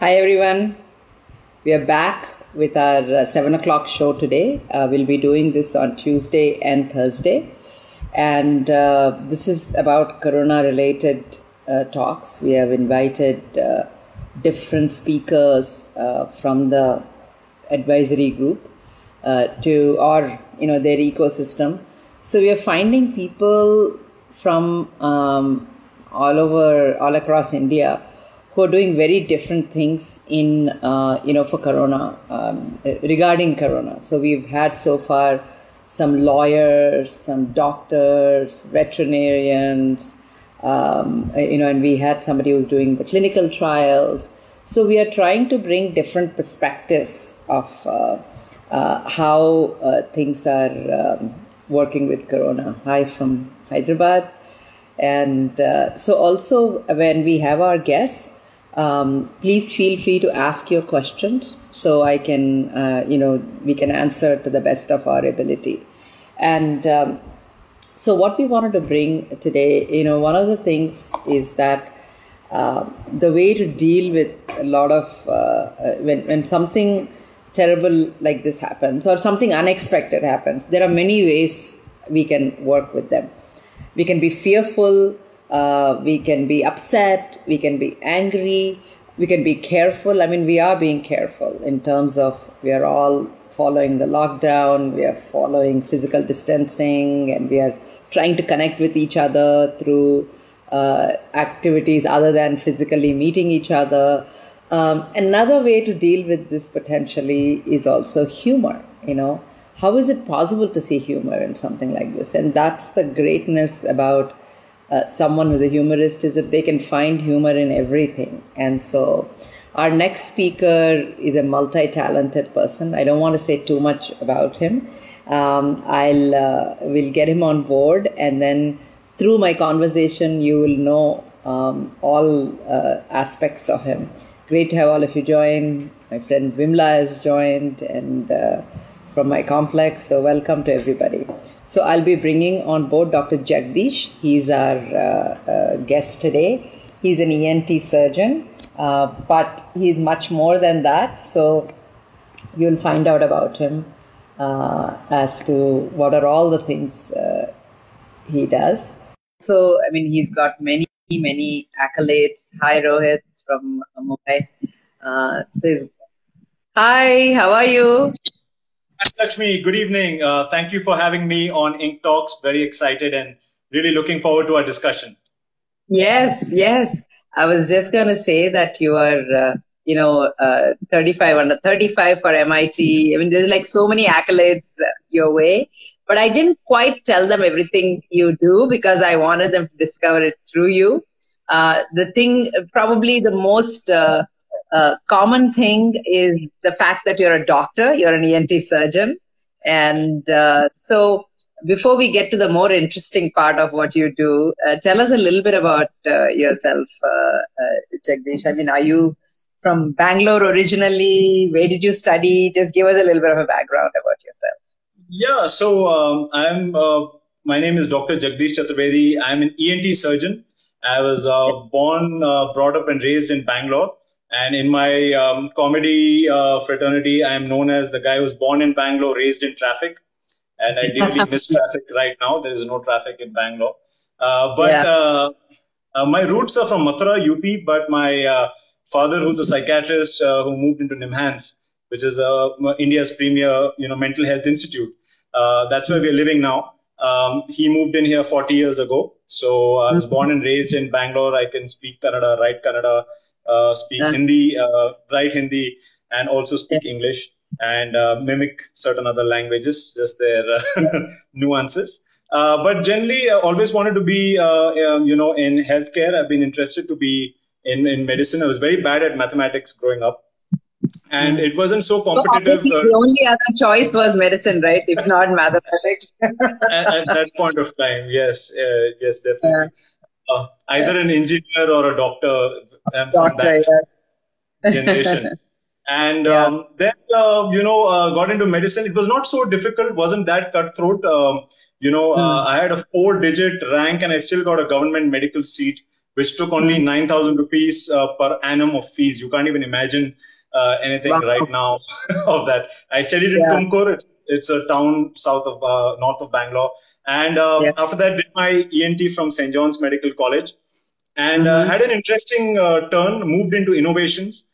Hi everyone, we are back with our 7 o'clock show today. We'll be doing this on Tuesday and Thursday. And this is about Corona-related talks. We have invited different speakers from the advisory group their ecosystem. So we are finding people from all across India who are doing very different things for Corona, regarding Corona. So we've had so far some lawyers, some doctors, veterinarians, and we had somebody who's doing the clinical trials. So we are trying to bring different perspectives of how things are working with Corona. Hi from Hyderabad. And so also when we have our guests, please feel free to ask your questions so I can, we can answer to the best of our ability. And so what we wanted to bring today, one of the things is that the way to deal with a lot of, when something terrible like this happens or something unexpected happens, there are many ways we can work with them. We can be fearful, we can be upset, we can be angry, we can be careful. I mean, we are being careful in terms of we are all following the lockdown, we are following physical distancing, and we are trying to connect with each other through activities other than physically meeting each other. Another way to deal with this potentially is also humor, How is it possible to see humor in something like this? And that's the greatness about someone who's a humorist, is that they can find humor in everything. And so our next speaker is a multi-talented person. I don't want to say too much about him. We'll get him on board, and then through my conversation, you will know all aspects of him. Great to have all of you join. My friend Vimla has joined, and from my complex. So welcome to everybody. So I'll be bringing on board Dr. Jagdish. He's our guest today. He's an ENT surgeon, but he's much more than that. So you'll find out about him as to what are all the things he does. So, he's got many accolades. Hi, Rohit from Mumbai. Says, hi, how are you? Lakshmi, good evening. Thank you for having me on INKtalks. Very excited and really looking forward to our discussion. Yes. I was just going to say that you are, 35 under 35 for MIT. There's like so many accolades your way, but I didn't quite tell them everything you do because I wanted them to discover it through you. The thing, probably the most common thing is the fact that you're a doctor, you're an ENT surgeon. And so before we get to the more interesting part of what you do, tell us a little bit about yourself, Jagdish. Are you from Bangalore originally? Where did you study? Just give us a little bit of a background about yourself. Yeah, so my name is Dr. Jagdish Chaturvedi. I'm an ENT surgeon. I was born, brought up and raised in Bangalore. And in my comedy fraternity, I am known as the guy who was born in Bangalore, raised in traffic. And I dearly miss traffic right now. There is no traffic in Bangalore. My roots are from Mathura, UP, but my father, who's a psychiatrist who moved into NIMHANS, which is India's premier mental health institute. That's where we're living now. He moved in here 40 years ago. So I was born and raised in Bangalore. I can speak Kannada, write Kannada, speak Hindi, write Hindi, and also speak English and mimic certain other languages, just their nuances. But generally, I always wanted to be, in healthcare. I've been interested to be in medicine. I was very bad at mathematics growing up. And it wasn't so competitive. So the only other choice was medicine, right? If not mathematics. at that point of time, yes, definitely. Either an engineer or a doctor from that generation. And then, got into medicine. It was not so difficult, wasn't that cutthroat. I had a 4-digit rank and I still got a government medical seat which took only 9,000 rupees per annum of fees. You can't even imagine anything Wow. right now of that. I studied in Yeah. Tumkur. It's a town north of Bangalore. And Yeah. after that, did my ENT from St. John's Medical College, and Mm-hmm. had an interesting turn, moved into innovations.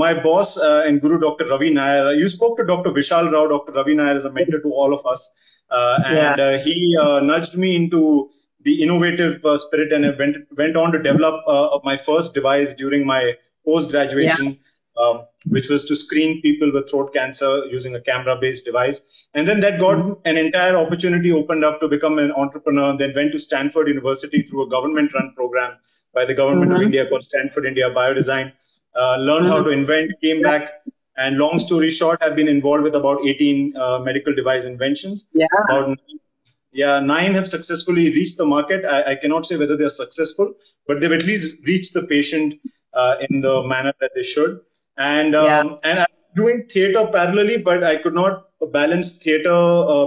My boss and guru, Dr. Ravi Nair, you spoke to Dr. Vishal Rao. Dr. Ravi Nair is a mentor to all of us. Yeah. And he nudged me into the innovative spirit, and I went on to develop my first device during my post Yeah. graduation, which was to screen people with throat cancer using a camera based device. And then that got an entire opportunity opened up to become an entrepreneur. Then went to Stanford University through a government run program by the government of Mm-hmm. India called Stanford India Biodesign. Learned how Mm-hmm. to invent, came back, and long story short, I've been involved with about 18 medical device inventions. Yeah. About 9 have successfully reached the market. I cannot say whether they're successful, but they've at least reached the patient in the manner that they should. Yeah. And I'm doing theater parallelly, but I could not balance theater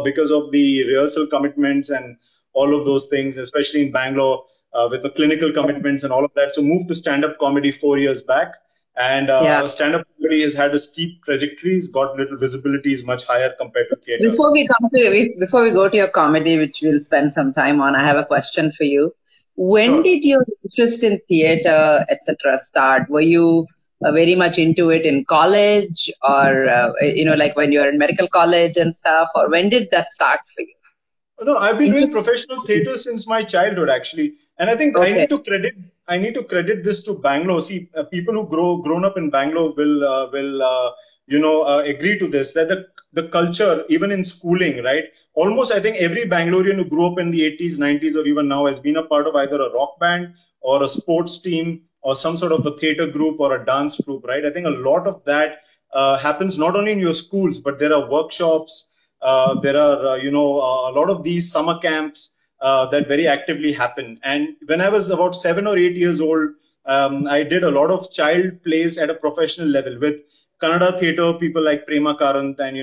because of the rehearsal commitments and all of those things, especially in Bangalore with the clinical commitments and all of that. So moved to stand-up comedy 4 years back. And Yeah. stand-up comedy has had a steep trajectory. It's got little visibility is much higher compared to theater. Before we go to your comedy, which we'll spend some time on, I have a question for you. When Sure. did your interest in theater, etc., start? Were you very much into it in college, or like when you were in medical college and stuff, or when did that start for you? No, I've been doing Interest? professional theater since my childhood, actually, and I think Okay. I need to credit this to Bangalore. See, people who grown up in Bangalore will agree to this, that the culture, even in schooling, right? Almost, I think every Bangalorean who grew up in the 80s, 90s, or even now has been a part of either a rock band or a sports team or some sort of a theater group or a dance group, right? I think a lot of that happens not only in your schools, but there are workshops. There are, a lot of these summer camps that very actively happen. And when I was about 7 or 8 years old, I did a lot of child plays at a professional level with Kannada theatre people like Prema Karant. And,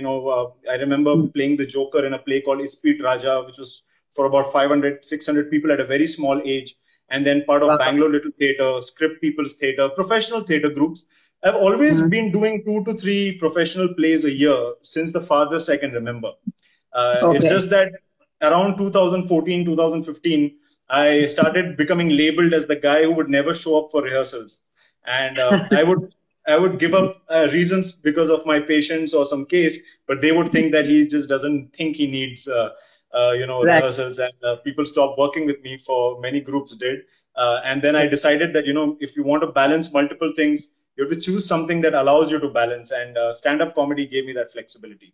I remember playing the Joker in a play called Ispit Raja, which was for about 500, 600 people at a very small age. And then part of Wow. Bangalore Little Theatre, Script People's Theatre, professional theatre groups. I've always been doing 2 to 3 professional plays a year since the farthest I can remember. It's Okay. just that around 2014, 2015, I started becoming labeled as the guy who would never show up for rehearsals, and I would give up reasons because of my patients or some case, but they would think that he just doesn't think he needs Right. rehearsals, and people stopped working with me. For many groups did, and then I decided that if you want to balance multiple things, you have to choose something that allows you to balance, and stand-up comedy gave me that flexibility.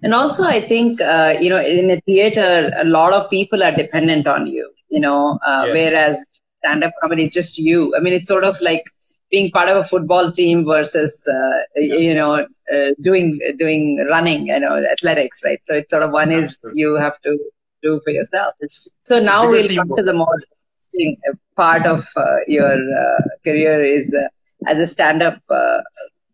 And also, I think, in a theater, a lot of people are dependent on you, Yes. whereas stand-up comedy is just you. I mean, it's sort of like being part of a football team versus, doing running, athletics, right? So it's sort of one is Absolutely. you have to do for yourself. So It's a now bigger we'll come teamwork. to the more interesting part of your career is as a stand-up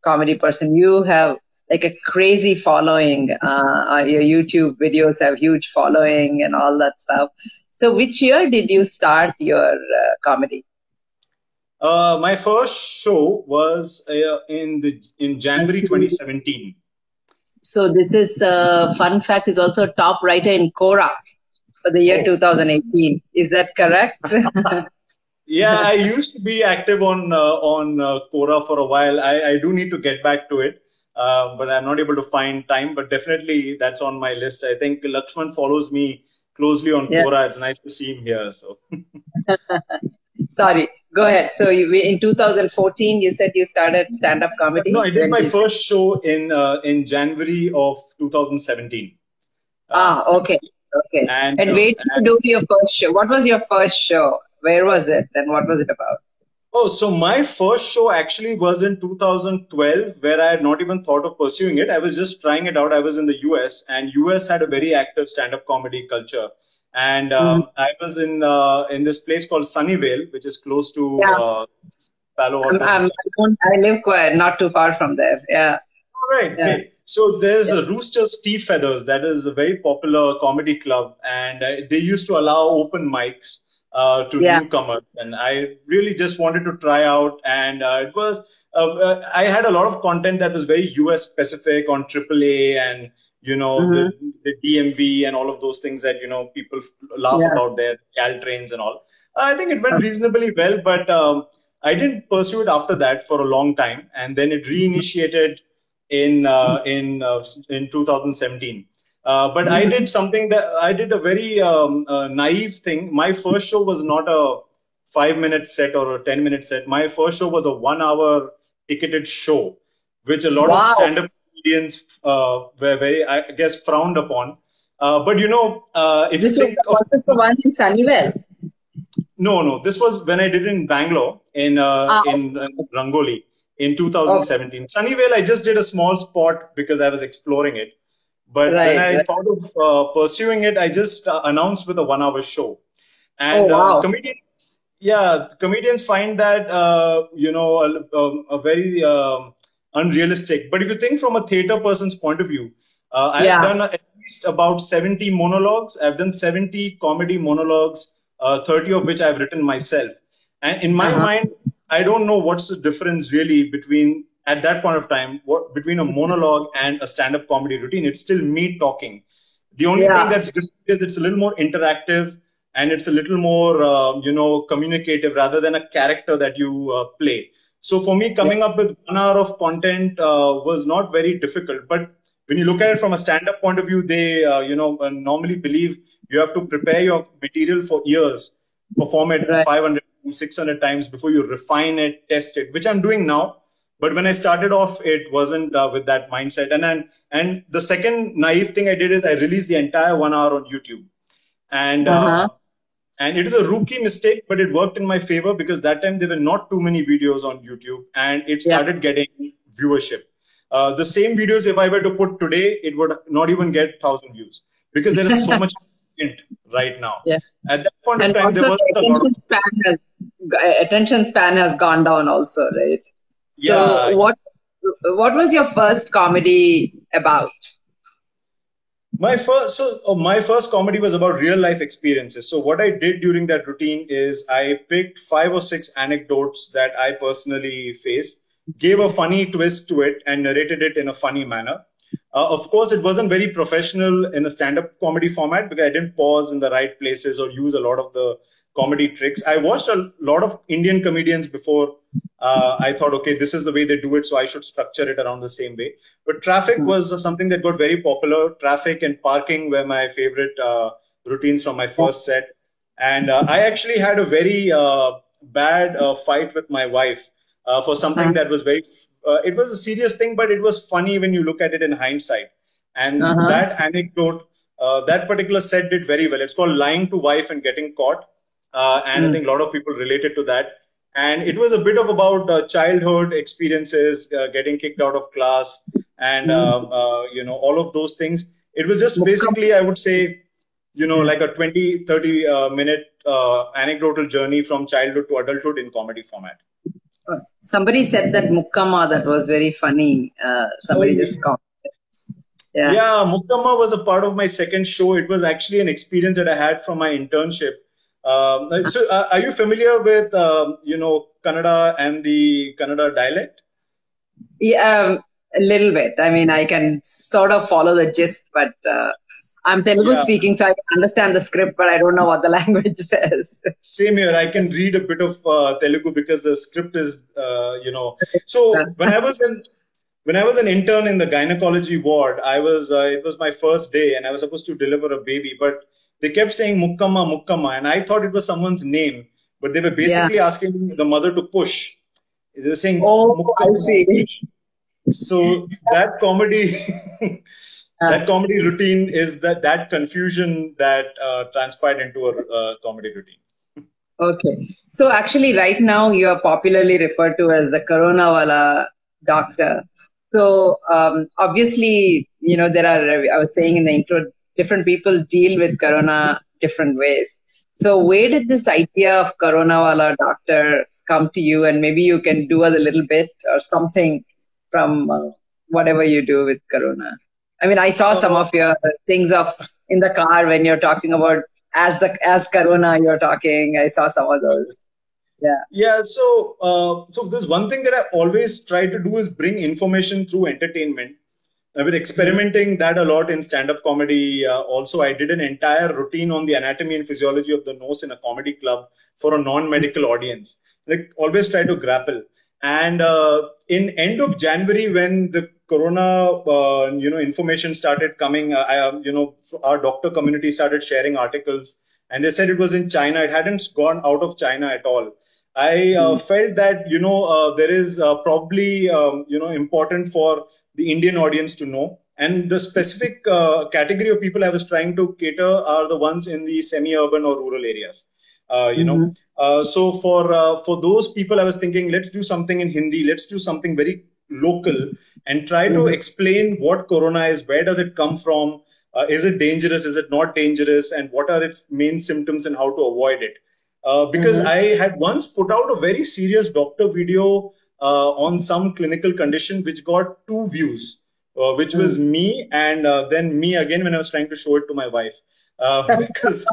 comedy person. You have like a crazy following. Your YouTube videos have huge following and all that stuff. So which year did you start your comedy? My first show was in January 2017. So this is fun fact is also a top writer in Quora for the year 2018. Is that correct? Yeah, I used to be active on Quora for a while. I do need to get back to it, but I'm not able to find time. But definitely, that's on my list. I think Lakshman follows me closely on Yeah. Quora. It's nice to see him here. So, sorry, go ahead. So in 2014, you said you started stand-up comedy. No, I did my first show in January of 2017. Okay. Okay. And where did you do your first show? What was your first show? Where was it and what was it about? Oh, so my first show actually was in 2012, where I had not even thought of pursuing it. I was just trying it out. I was in the US, and US had a very active stand-up comedy culture. And I was in this place called Sunnyvale, which is close to Palo Alto. I live not too far from there. Yeah. All right, great. So there's a Rooster's Tea Feathers. That is a very popular comedy club, and they used to allow open mics to newcomers, and I really just wanted to try out. And it was I had a lot of content that was very US specific on AAA and the DMV and all of those things that people laugh about their Caltrains and all. I think it went reasonably well, but I didn't pursue it after that for a long time, and then it reinitiated in 2017. But I did something that I did a very naive thing. My first show was not a 5-minute set or a 10-minute set. My first show was a 1-hour ticketed show, which a lot of stand-up comedians were very, I guess, frowned upon. But if this you think was the one in Sunnyvale. No. This was when I did it in Bangalore in Rangoli in 2017. Sunnyvale, I just did a small spot because I was exploring it. But when I thought of pursuing it, I just announced with a 1-hour show. And comedians find that a very unrealistic. But if you think from a theater person's point of view, I've done at least about 70 monologues. I've done 70 comedy monologues, 30 of which I've written myself. And in my mind, I don't know what's the difference really between, at that point of time, between a monologue and a stand-up comedy routine. It's still me talking. The only thing that's different is it's a little more interactive and it's a little more, communicative rather than a character that you play. So for me, coming up with 1 hour of content was not very difficult. But when you look at it from a stand-up point of view, they, normally believe you have to prepare your material for years, perform it 500, 600 times before you refine it, test it, which I'm doing now. But when I started off, it wasn't with that mindset. And the second naive thing I did is I released the entire 1 hour on YouTube. And it is a rookie mistake, but it worked in my favor because that time there were not too many videos on YouTube and it started getting viewership. The same videos, if I were to put today, it would not even get 1,000 views because there is so much content right now. At that point of time, there was a lot of... attention span has gone down also, right? So what was your first comedy about? My first comedy was about real life experiences. So what I did during that routine is I picked 5 or 6 anecdotes that I personally faced, gave a funny twist to it and narrated it in a funny manner. Of course, it wasn't very professional in a stand-up comedy format because I didn't pause in the right places or use a lot of the comedy tricks. I watched a lot of Indian comedians before. I thought, okay, this is the way they do it, so I should structure it around the same way. But traffic was something that got very popular. Traffic and parking were my favorite routines from my first set. And I actually had a very bad fight with my wife for something that was very... it was a serious thing, but it was funny when you look at it in hindsight. And that anecdote, that particular set did very well. It's called Lying to Wife and Getting Caught. And I think a lot of people related to that. And it was a bit of about childhood experiences, getting kicked out of class and, all of those things. It was just basically, I would say, like a 20, 30 minute anecdotal journey from childhood to adulthood in comedy format. Somebody said that Mukkama, that was very funny. Just commented. Yeah, Mukkama was a part of my second show. It was actually an experience that I had from my internship. So are you familiar with, Kannada and the Kannada dialect? Yeah, a little bit. I mean, I can sort of follow the gist, but I'm Telugu speaking, so I can understand the script, but I don't know what the language says. Same here. I can read a bit of Telugu because the script is, So when I was an intern in the gynecology ward, it was my first day and I was supposed to deliver a baby, but they kept saying Mukkama, Mukkama, and I thought it was someone's name, but they were basically asking the mother to push. They were saying, Mukkama, I see. push. So that comedy, that comedy routine is that confusion that transpired into a comedy routine. Okay. So actually right now you are popularly referred to as the Corona Wala doctor. So obviously, I was saying in the intro, different people deal with Corona different ways. So where did this idea of Corona Wala doctor come to you? And maybe you can do a little bit or something from whatever you do with Corona. I mean, I saw some of your things in the car when you're talking about as Corona you're talking. I saw some of those. Yeah. Yeah, so there's one thing that I always try to do is bring information through entertainment. I've been experimenting that a lot in stand-up comedy. Also, I did an entire routine on the anatomy and physiology of the nose in a comedy club for a non-medical audience. Like, always try to grapple. And in end of January, when the corona, information started coming, our doctor community started sharing articles, and they said it was in China. It hadn't gone out of China at all. I felt that there is probably important for the Indian audience to know. And the specific category of people I was trying to cater are the ones in the semi-urban or rural areas. So for those people, I was thinking, let's do something in Hindi. Let's do something very local and try to explain what corona is, where does it come from, is it dangerous, is it not dangerous, and what are its main symptoms and how to avoid it. Because I had once put out a very serious doctor video on some clinical condition which got 2 views, which was me and then me again when I was trying to show it to my wife. Because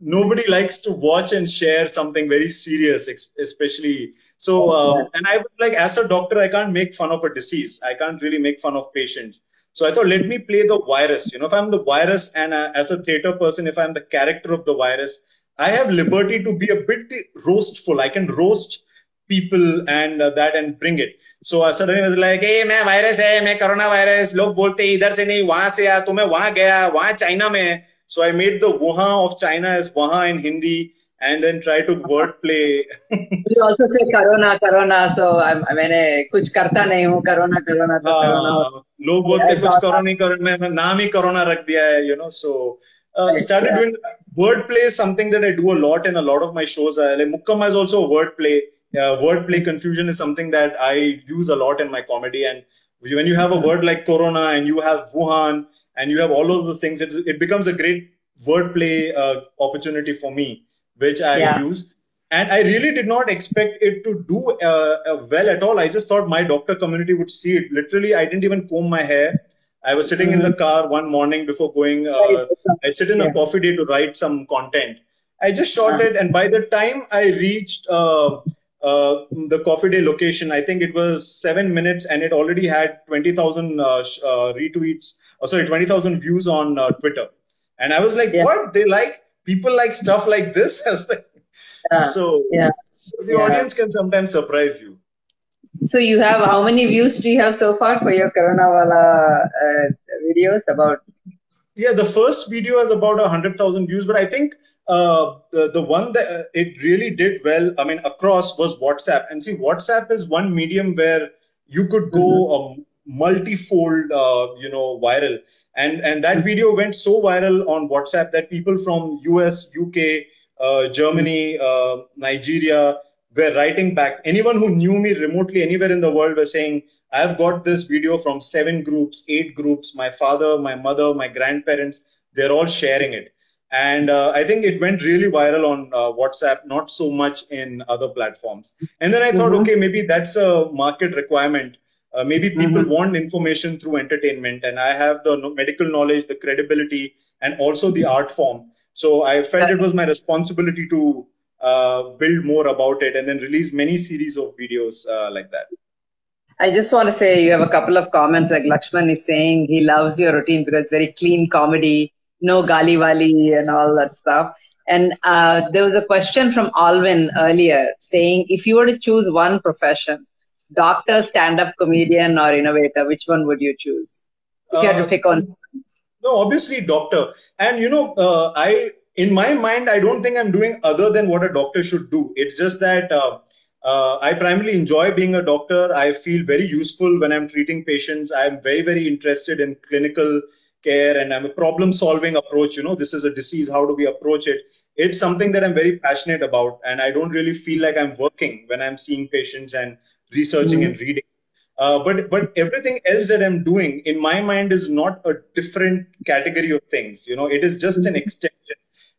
nobody likes to watch and share something very serious, especially. So, and I was like, as a doctor, I can't make fun of a disease. I can't really make fun of patients. So I thought, let me play the virus. If I'm the virus and as a theater person, if I'm the character of the virus, I have liberty to be a bit roastful. I can roast people and that and bring it. So suddenly I was like, hey, मैं virus है, मैं corona virus. लोग बोलते हैं इधर से नहीं, वहां से आ, तो मैं वहां गया, वहां चाइना में. So I made the Wuhan of China as Wahan in Hindi and then try to wordplay. You also say corona. So मैंने कुछ करता नहीं हूँ, corona तो corona. लोग बोलते कुछ करो नहीं करो, मैं नाम ही corona रख दिया है, So started doing wordplay is something that I do a lot in a lot of my shows. Like Mukkama is also a wordplay. Wordplay confusion is something that I use a lot in my comedy. And when you have a word like corona and you have Wuhan, and you have all of those things, it becomes a great wordplay opportunity for me, which I use. And I really did not expect it to do well at all. I just thought my doctor community would see it. Literally, I didn't even comb my hair. I was sitting in the car one morning before going. I sit in a coffee day to write some content. I just shot it. And by the time I reached the coffee day location, I think it was 7 minutes and it already had 20,000 retweets. 20,000 views on Twitter. And I was like, what? People like stuff like this? I was like, so the audience can sometimes surprise you. So you have, how many views do you have so far for your Corona Wala videos about? Yeah, the first video has about 100,000 views, but I think the one that it really did well, across was WhatsApp. And see, WhatsApp is one medium where you could go multifold, viral. And that video went so viral on WhatsApp that people from US, UK, Germany, Nigeria were writing back. Anyone who knew me remotely anywhere in the world was saying, I've got this video from 7 groups, 8 groups, my father, my mother, my grandparents, they're all sharing it. And I think it went really viral on WhatsApp, not so much in other platforms. And then I thought, okay, maybe that's a market requirement. Maybe people want information through entertainment, and I have the medical knowledge, the credibility, and also the art form. So I felt it was my responsibility to build more about it and then release many series of videos like that. I just want to say you have a couple of comments. Like Lakshman is saying he loves your routine because it's very clean comedy, no gali wali and all that stuff. And there was a question from Alvin earlier saying, if you were to choose one profession, doctor, stand-up comedian, or innovator, which one would you choose? If you had to pick on. No, obviously doctor. And in my mind, I don't think I'm doing other than what a doctor should do. It's just that I primarily enjoy being a doctor. I feel very useful when I'm treating patients. I'm very, very interested in clinical care, and I'm a problem-solving approach. This is a disease. How do we approach it? It's something that I'm very passionate about, and I don't really feel like I'm working when I'm seeing patients and researching and reading. But everything else that I'm doing in my mind is not a different category of things. It is just an extension.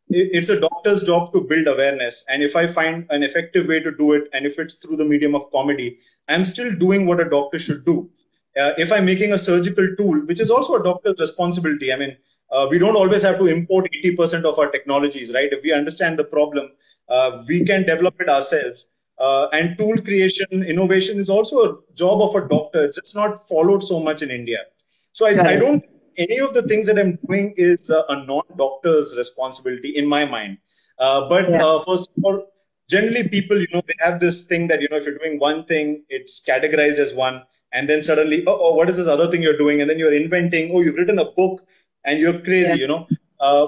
It's a doctor's job to build awareness. And if I find an effective way to do it, and if it's through the medium of comedy, I'm still doing what a doctor should do. If I'm making a surgical tool, which is also a doctor's responsibility. we don't always have to import 80% of our technologies, right? If we understand the problem, we can develop it ourselves. And tool creation, innovation is also a job of a doctor. It's just not followed so much in India. So I Correct. don't, any of the things that I'm doing is a non-doctor's responsibility in my mind. But Yeah. for generally people, they have this thing that, if you're doing one thing, it's categorized as one. And then suddenly, oh, what is this other thing you're doing? And then you're inventing, oh, you've written a book and you're crazy, Yeah.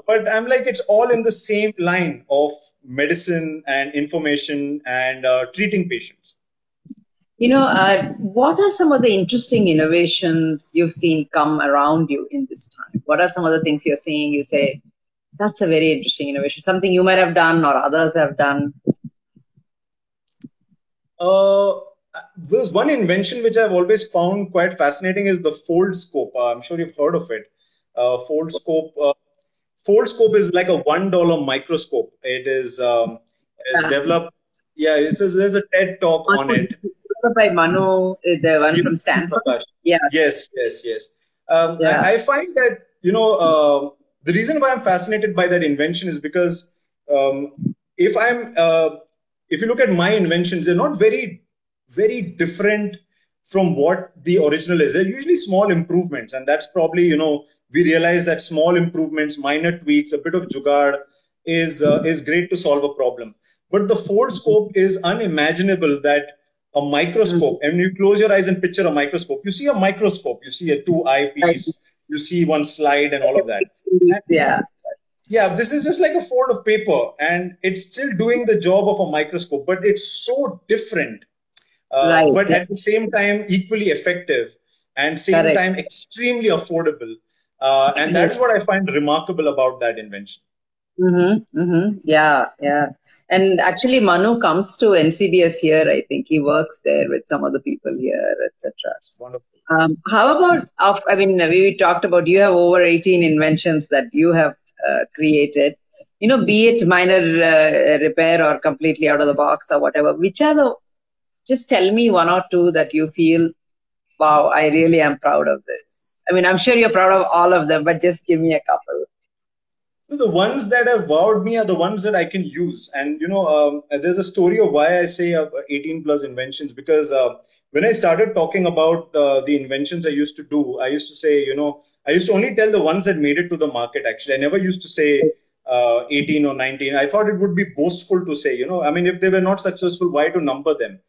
But I'm like, it's all in the same line of medicine and information and treating patients. What are some of the interesting innovations you've seen come around you in this time? What are some of the things you're seeing? You say, that's a very interesting innovation, something you might have done or others have done. There's one invention which I've always found quite fascinating is the fold scope. I'm sure you've heard of it. Fold scope. Fold scope is like a $1 microscope. It is developed. Yeah, there's a TED talk on Manu, it. by Manu, the one from Stanford. Yeah. Yes, yes, yes. Yeah. I find that, the reason why I'm fascinated by that invention is because um, if if you look at my inventions, they're not very, very different from what the original is. They're usually small improvements. And that's probably, we realize that small improvements, minor tweaks, a bit of jugaad is great to solve a problem. But the fold scope is unimaginable that a microscope, and you close your eyes and picture a microscope, you see a microscope, you see a two eyepiece, you see one slide and all of that. Yeah. Yeah, this is just like a fold of paper and it's still doing the job of a microscope, but it's so different. Right. But Yeah. at the same time, equally effective and same Correct. time, extremely affordable. And that is what I find remarkable about that invention. Mm-hmm. Mm-hmm. Yeah. Yeah. And actually, Manu comes to NCBS here. I think he works there with some of the people here, etc. It's wonderful. How about, I mean, we talked about you have over 18 inventions that you have created, be it minor repair or completely out of the box or whatever. Which are just tell me one or two that you feel, wow, I really am proud of this. I mean, I'm sure you're proud of all of them, but just give me a couple. The ones that have wowed me are the ones that I can use. And, there's a story of why I say 18 plus inventions, because when I started talking about the inventions I used to do, I used to say, I used to only tell the ones that made it to the market, actually. I never used to say 18 or 19. I thought it would be boastful to say, I mean, if they were not successful, why to number them?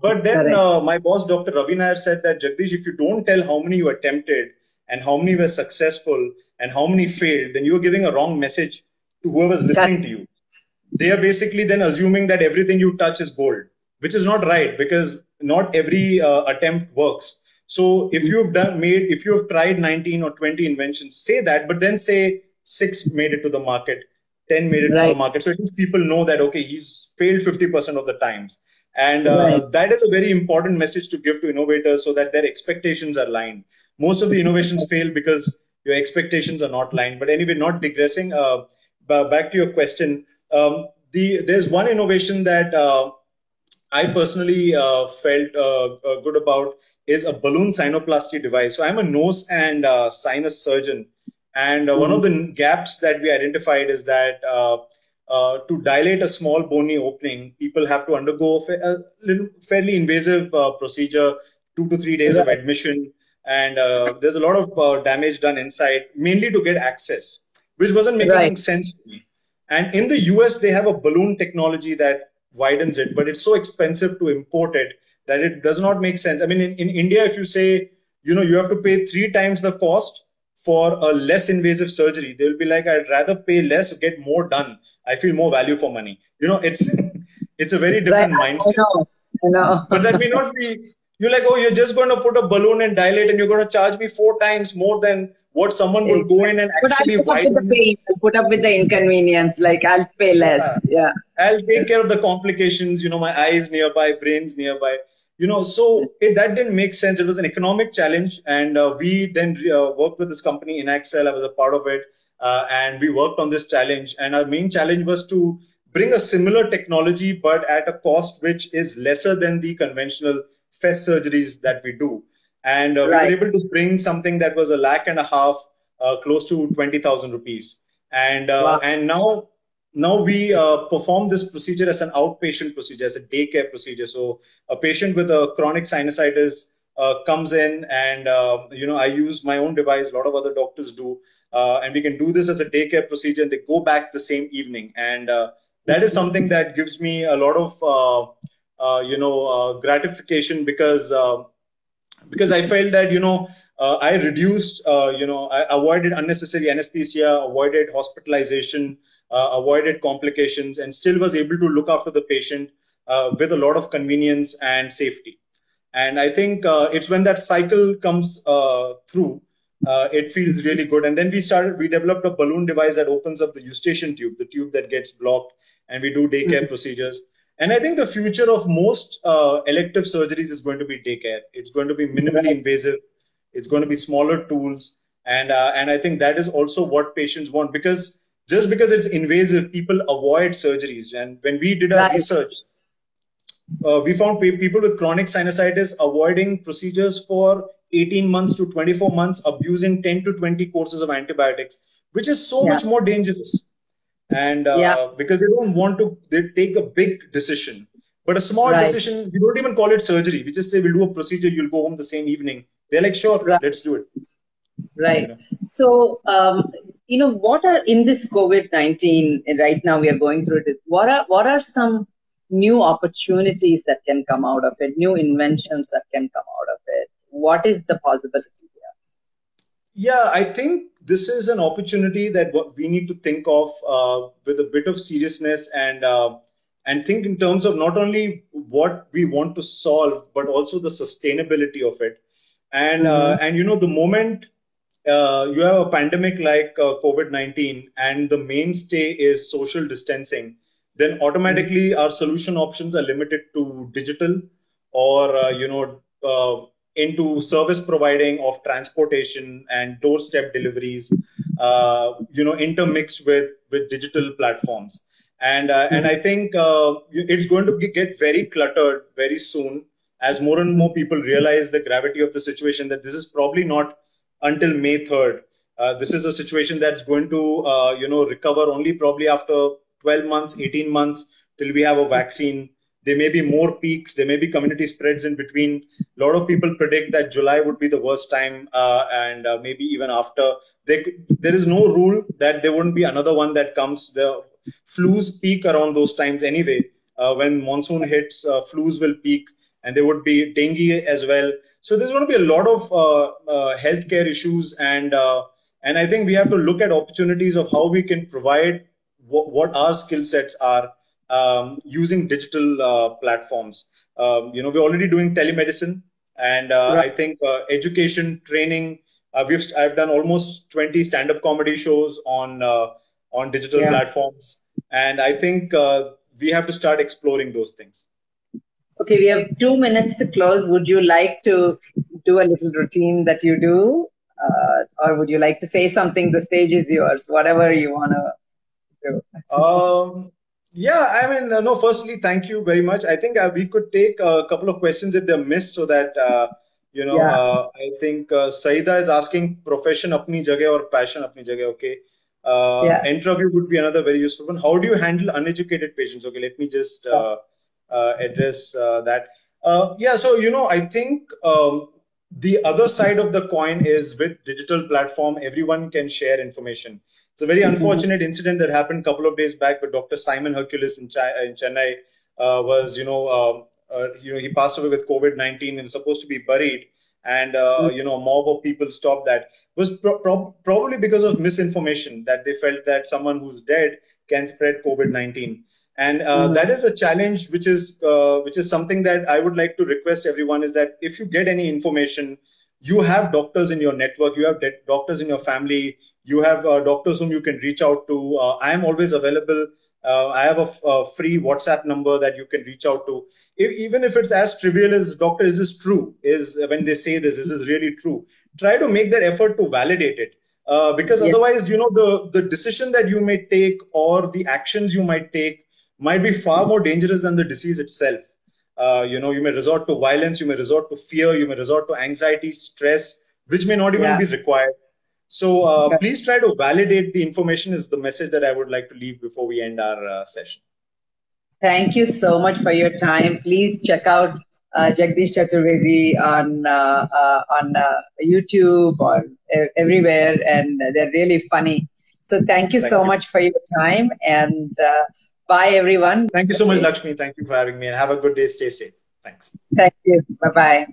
But then my boss, Dr. Ravi Nair, said that, Jagdish, if you don't tell how many you attempted, and how many were successful and how many failed, then you're giving a wrong message to whoever's listening to you. They are basically then assuming that everything you touch is gold, which is not right, because not every attempt works. So if if you have tried 19 or 20 inventions, say that, but then say 6 made it to the market, 10 made it to the market. So at least people know that, okay, he's failed 50% of the times. And that is a very important message to give to innovators so that their expectations are aligned. Most of the innovations fail because your expectations are not aligned. But anyway, not digressing, back to your question. There's one innovation that I personally felt good about is a balloon sinuplasty device. So I'm a nose and sinus surgeon. And one of the gaps that we identified is that to dilate a small bony opening, people have to undergo a fairly invasive procedure, 2 to 3 days of admission. And there's a lot of damage done inside, mainly to get access, which wasn't making sense to me. And in the US, they have a balloon technology that widens it, but it's so expensive to import it that it does not make sense. I mean, in India, if you say, you have to pay 3 times the cost for a less invasive surgery, they'll be like, I'd rather pay less, get more done. I feel more value for money. It's it's a very different mindset. I know. But that may not be, you're like, oh, you're just going to put a balloon and dilate and you're going to charge me 4 times more than what someone would go in and actually widen. But I'll put up with the pain, I'll put up with the inconvenience, like I'll pay less. Yeah. I'll take care of the complications, my eyes nearby, brains nearby. So that didn't make sense. It was an economic challenge. And we then worked with this company, INKtalks. I was a part of it. And we worked on this challenge. And our main challenge was to bring a similar technology, but at a cost which is lesser than the conventional FES surgeries that we do. And we were able to bring something that was $1.5 lakh close to 20,000 rupees. Wow. And now we perform this procedure as an outpatient procedure, as a daycare procedure. So a patient with a chronic sinusitis comes in, and I use my own device. A lot of other doctors do, and we can do this as a daycare procedure, and they go back the same evening. And that is something that gives me a lot of gratification, because I felt that I reduced, I avoided unnecessary anesthesia, avoided hospitalization, avoided complications, and still was able to look after the patient with a lot of convenience and safety. And I think it's when that cycle comes through, it feels really good. And then we developed a balloon device that opens up the eustachian tube, the tube that gets blocked, and we do daycare procedures. And I think the future of most elective surgeries is going to be daycare. It's going to be minimally invasive. It's going to be smaller tools. And I think that is also what patients want, because just because it's invasive, people avoid surgeries. And when we did our research, we found people with chronic sinusitis avoiding procedures for 18 months to 24 months, abusing 10 to 20 courses of antibiotics, which is so much more dangerous. And because they don't want to, they take a big decision. But a small decision, we don't even call it surgery. We just say, we'll do a procedure, you'll go home the same evening. They're like, sure, let's do it. Right. So, what are, in this COVID-19, right now we are going through it, what are some new opportunities that can come out of it, new inventions that can come out of it? What is the possibility here? Yeah, I think this is an opportunity that we need to think of with a bit of seriousness, and think in terms of not only what we want to solve, but also the sustainability of it. And the moment you have a pandemic like COVID-19, and the mainstay is social distancing, then automatically our solution options are limited to digital, or into service providing of transportation and doorstep deliveries, intermixed with digital platforms. And I think it's going to get very cluttered very soon, as more and more people realize the gravity of the situation, that this is probably not until May 3rd. This is a situation that's going to, recover only probably after 12 months, 18 months, till we have a vaccine. There may be more peaks. There may be community spreads in between. A lot of people predict that July would be the worst time, and maybe even after. There is no rule that there wouldn't be another one that comes. The flus peak around those times anyway. When monsoon hits, flus will peak, and there would be dengue as well. So there's going to be a lot of healthcare issues, and I think we have to look at opportunities of how we can provide what our skill sets are, using digital platforms. We're already doing telemedicine, and I think education, training. I've done almost 20 stand-up comedy shows on digital platforms, and I think we have to start exploring those things. Okay, we have 2 minutes to close. Would you like to do a little routine that you do, or would you like to say something? The stage is yours. Whatever you want to do. Yeah, I mean, no, firstly, thank you very much. I think we could take a couple of questions if they're missed, so that, I think Saida is asking, profession apni jagah or passion apni jagah. Okay. Interview would be another very useful one. How do you handle uneducated patients? Okay, let me just address that. So, I think the other side of the coin is, with digital platform, everyone can share information. It's a very unfortunate incident that happened a couple of days back with Dr. Simon Hercules in Chennai. He passed away with COVID-19 and supposed to be buried. And, a mob of people stopped that. It was probably because of misinformation, that they felt that someone who's dead can spread COVID-19. And that is a challenge, which is something that I would like to request everyone, is that if you get any information, you have doctors in your network, you have doctors in your family, you have doctors whom you can reach out to. I am always available. I have a free WhatsApp number that you can reach out to. Even if it's as trivial as, doctor, is this true? When they say this, is this really true? Try to make that effort to validate it. Because otherwise, the decision that you may take, or the actions you might take, might be far more dangerous than the disease itself. You may resort to violence, you may resort to fear, you may resort to anxiety, stress, which may not even be required. So Okay. please try to validate the information is the message that I would like to leave before we end our session. Thank you so much for your time. Please check out Jagdish Chaturvedi on YouTube or everywhere, and they're really funny. So thank you so much for your time, and bye everyone. Thank you so much, Lakshmi. Thank you for having me, and have a good day. Stay safe. Thanks. Thank you. Bye bye.